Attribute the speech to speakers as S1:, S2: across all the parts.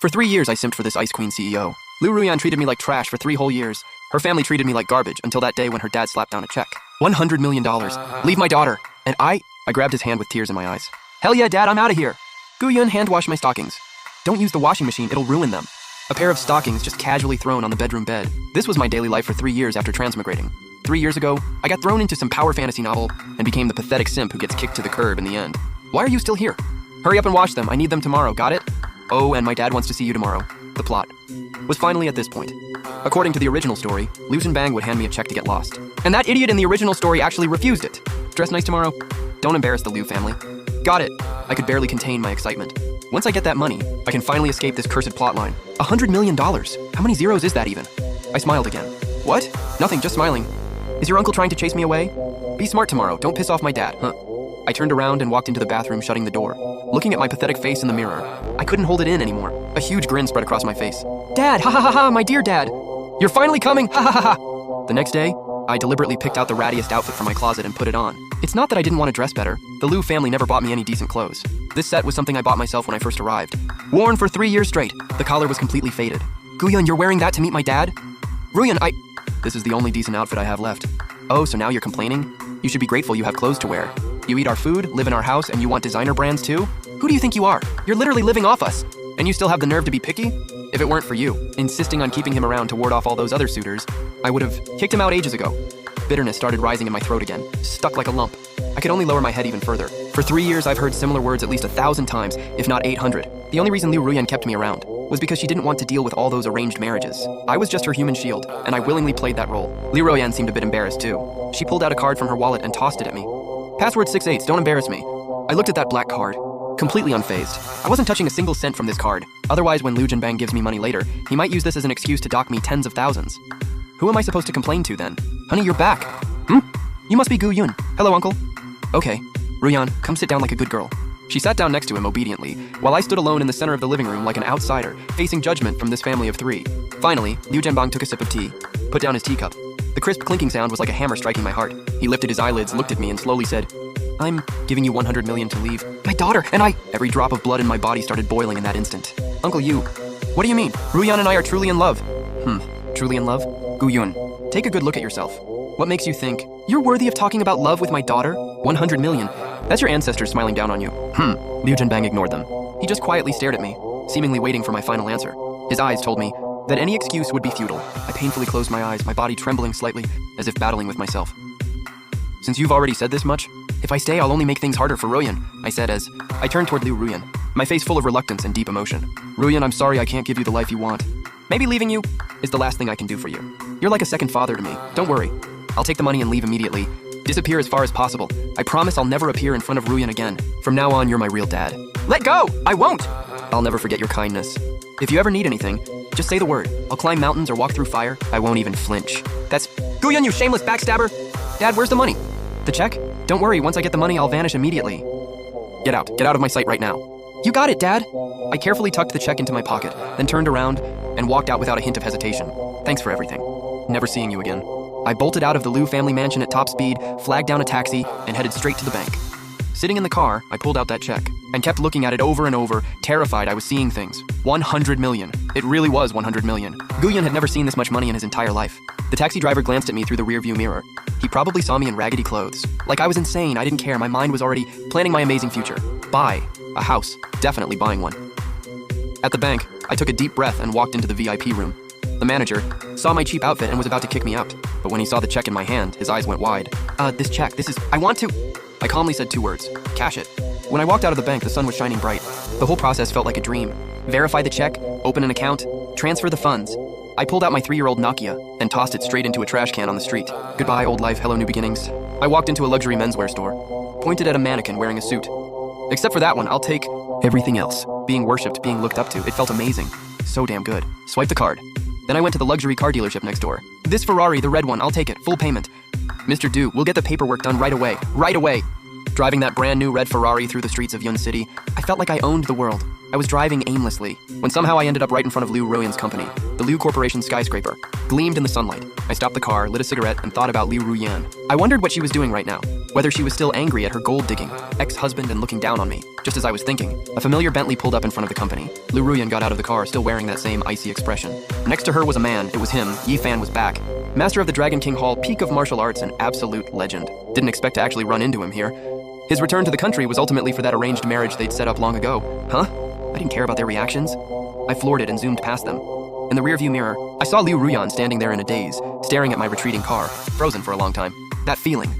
S1: For 3 years, I simped for this Ice Queen CEO. Liu Ruyan treated me like trash for 3 whole years. Her family treated me like garbage until that day when her dad slapped down a check. $100 million. Leave my daughter. And I grabbed his hand with tears in my eyes. Hell yeah, Dad, I'm out of here. Gu Yun hand washed my stockings. Don't use the washing machine, it'll ruin them. A pair of stockings just casually thrown on the bedroom bed. This was my daily life for 3 years after transmigrating. 3 years ago, I got thrown into some power fantasy novel and became the pathetic simp who gets kicked to the curb in the end. Why are you still here? Hurry up and wash them, I need them tomorrow, got it? Oh, and my dad wants to see you tomorrow. The plot was finally at this point. According to the original story, Liu Zhenbang would hand me a check to get lost. And that idiot in the original story actually refused it. Dress nice tomorrow? Don't embarrass the Liu family. Got it. I could barely contain my excitement. Once I get that money, I can finally escape this cursed plotline. $100 million. How many zeros is that even? I smiled again. What? Nothing, just smiling. Is your uncle trying to chase me away? Be smart tomorrow, don't piss off my dad, huh? I turned around and walked into the bathroom, shutting the door. Looking at my pathetic face in the mirror, I couldn't hold it in anymore. A huge grin spread across my face. Dad, ha ha ha ha, my dear dad. You're finally coming, ha ha ha ha. The next day, I deliberately picked out the rattiest outfit from my closet and put it on. It's not that I didn't want to dress better. The Liu family never bought me any decent clothes. This set was something I bought myself when I first arrived. Worn for 3 years straight, the collar was completely faded. Gu Yun, you're wearing that to meet my dad? Ruyan, This is the only decent outfit I have left. Oh, so now you're complaining? You should be grateful you have clothes to wear. You eat our food, live in our house, and you want designer brands too? Who do you think you are? You're literally living off us. And you still have the nerve to be picky? If it weren't for you, insisting on keeping him around to ward off all those other suitors, I would have kicked him out ages ago. Bitterness started rising in my throat again, stuck like a lump. I could only lower my head even further. For 3 years, I've heard similar words at least 1,000 times, if not 800. The only reason Liu Ruyan kept me around was because she didn't want to deal with all those arranged marriages. I was just her human shield, and I willingly played that role. Liu Ruyan seemed a bit embarrassed too. She pulled out a card from her wallet and tossed it at me. Password 68, don't embarrass me. I looked at that black card, completely unfazed. I wasn't touching a single cent from this card. Otherwise, when Liu Zhenbang gives me money later, he might use this as an excuse to dock me tens of thousands. Who am I supposed to complain to then? Honey, you're back. You must be Gu Yun. Hello, uncle. Okay. Ruyan, come sit down like a good girl. She sat down next to him obediently, while I stood alone in the center of the living room like an outsider, facing judgment from this family of 3. Finally, Liu Zhenbang took a sip of tea, put down his teacup. The crisp clinking sound was like a hammer striking my heart. He lifted his eyelids, looked at me, and slowly said, I'm giving you 100 million to leave. My daughter, and Every drop of blood in my body started boiling in that instant. Uncle Yu, what do you mean? Ruyan and I are truly in love. Truly in love? Gu Yun, take a good look at yourself. What makes you think you're worthy of talking about love with my daughter? 100 million. That's your ancestors smiling down on you. Liu Zhenbang ignored them. He just quietly stared at me, seemingly waiting for my final answer. His eyes told me that any excuse would be futile. I painfully closed my eyes, my body trembling slightly, as if battling with myself. Since you've already said this much, if I stay, I'll only make things harder for Ruyan, I said as I turned toward Liu Ruyan, my face full of reluctance and deep emotion. Ruyan, I'm sorry I can't give you the life you want. Maybe leaving you is the last thing I can do for you. You're like a second father to me. Don't worry. I'll take the money and leave immediately. Disappear as far as possible. I promise I'll never appear in front of Ruyan again. From now on, you're my real dad. Let go! I won't! I'll never forget your kindness. If you ever need anything, just say the word. I'll climb mountains or walk through fire. I won't even flinch. That's Gu Yun, you shameless backstabber! Dad, where's the money? The check? Don't worry, once I get the money, I'll vanish immediately. Get out of my sight right now. You got it, Dad. I carefully tucked the check into my pocket, then turned around and walked out without a hint of hesitation. Thanks for everything. Never seeing you again. I bolted out of the Liu family mansion at top speed, flagged down a taxi, and headed straight to the bank. Sitting in the car, I pulled out that check and kept looking at it over and over, terrified I was seeing things. 100 million. It really was 100 million. Gu Yun had never seen this much money in his entire life. The taxi driver glanced at me through the rearview mirror. He probably saw me in raggedy clothes. Like I was insane, I didn't care. My mind was already planning my amazing future. Buy a house. Definitely buying one. At the bank, I took a deep breath and walked into the VIP room. The manager saw my cheap outfit and was about to kick me out. But when he saw the check in my hand, his eyes went wide. This check, I want to... I calmly said 2 words. Cash it. When I walked out of the bank, the sun was shining bright. The whole process felt like a dream. Verify the check, open an account, transfer the funds. I pulled out my 3-year-old Nokia and tossed it straight into a trash can on the street. Goodbye, old life, hello, new beginnings. I walked into a luxury menswear store, pointed at a mannequin wearing a suit. Except for that one, I'll take everything else. Being worshipped, being looked up to, it felt amazing. So damn good. Swipe the card. Then I went to the luxury car dealership next door. This Ferrari, the red one, I'll take it, full payment. Mr. Du, we'll get the paperwork done right away. Right away. Driving that brand new red Ferrari through the streets of Yun City, I felt like I owned the world. I was driving aimlessly when somehow I ended up right in front of Liu Ruyan's company. The Liu Corporation skyscraper gleamed in the sunlight. I stopped the car, lit a cigarette, and thought about Liu Ruyan. I wondered what she was doing right now, whether she was still angry at her gold-digging ex-husband and looking down on me. Just as I was thinking, a familiar Bentley pulled up in front of the company. Liu Ruyan got out of the car, still wearing that same icy expression. Next to her was a man. It was him. Yi Fan was back. Master of the Dragon King Hall, peak of martial arts, an absolute legend. Didn't expect to actually run into him here. His return to the country was ultimately for that arranged marriage they'd set up long ago. Huh? I didn't care about their reactions. I floored it and zoomed past them. In the rearview mirror, I saw Liu Ruyan standing there in a daze, staring at my retreating car, frozen for a long time. That feeling.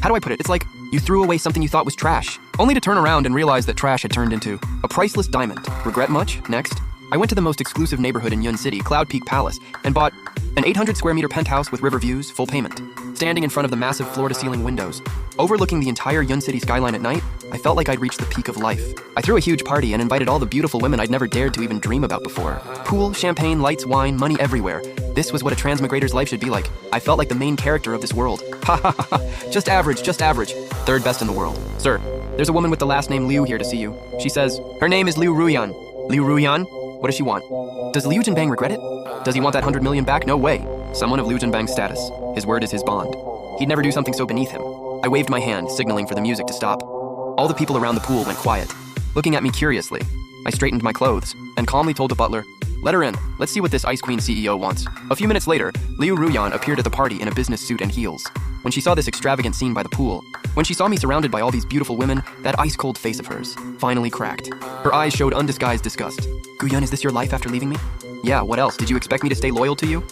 S1: How do I put it? It's like you threw away something you thought was trash, only to turn around and realize that trash had turned into a priceless diamond. Regret much? Next, I went to the most exclusive neighborhood in Yun City, Cloud Peak Palace, and bought an 800 square meter penthouse with river views, full payment. Standing in front of the massive floor-to-ceiling windows, overlooking the entire Yun City skyline at night, I felt like I'd reached the peak of life. I threw a huge party and invited all the beautiful women I'd never dared to even dream about before. Pool, champagne, lights, wine, money everywhere. This was what a transmigrator's life should be like. I felt like the main character of this world. Ha ha ha ha. Just average, just average. Third best in the world. Sir, there's a woman with the last name Liu here to see you. She says, her name is Liu Ruyan. Liu Ruyan? What does she want? Does Liu Jinbang regret it? Does he want that 100 million back? No way. Someone of Liu Jinbang's status. His word is his bond. He'd never do something so beneath him. I waved my hand, signaling for the music to stop. All the people around the pool went quiet, looking at me curiously. I straightened my clothes and calmly told the butler, let her in. Let's see what this Ice Queen CEO wants. A few minutes later, Liu Ruyan appeared at the party in a business suit and heels. When she saw this extravagant scene by the pool, when she saw me surrounded by all these beautiful women, that ice-cold face of hers finally cracked. Her eyes showed undisguised disgust. Guyun, is this your life after leaving me? Yeah, what else? Did you expect me to stay loyal to you?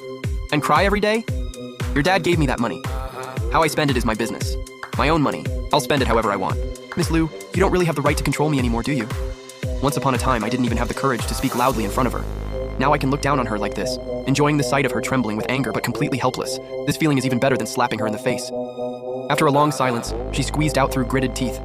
S1: And cry every day? Your dad gave me that money. How I spend it is my business. My own money. I'll spend it however I want. Miss Liu, you don't really have the right to control me anymore, do you? Once upon a time, I didn't even have the courage to speak loudly in front of her. Now I can look down on her like this, enjoying the sight of her trembling with anger but completely helpless. This feeling is even better than slapping her in the face. After a long silence, she squeezed out through gritted teeth,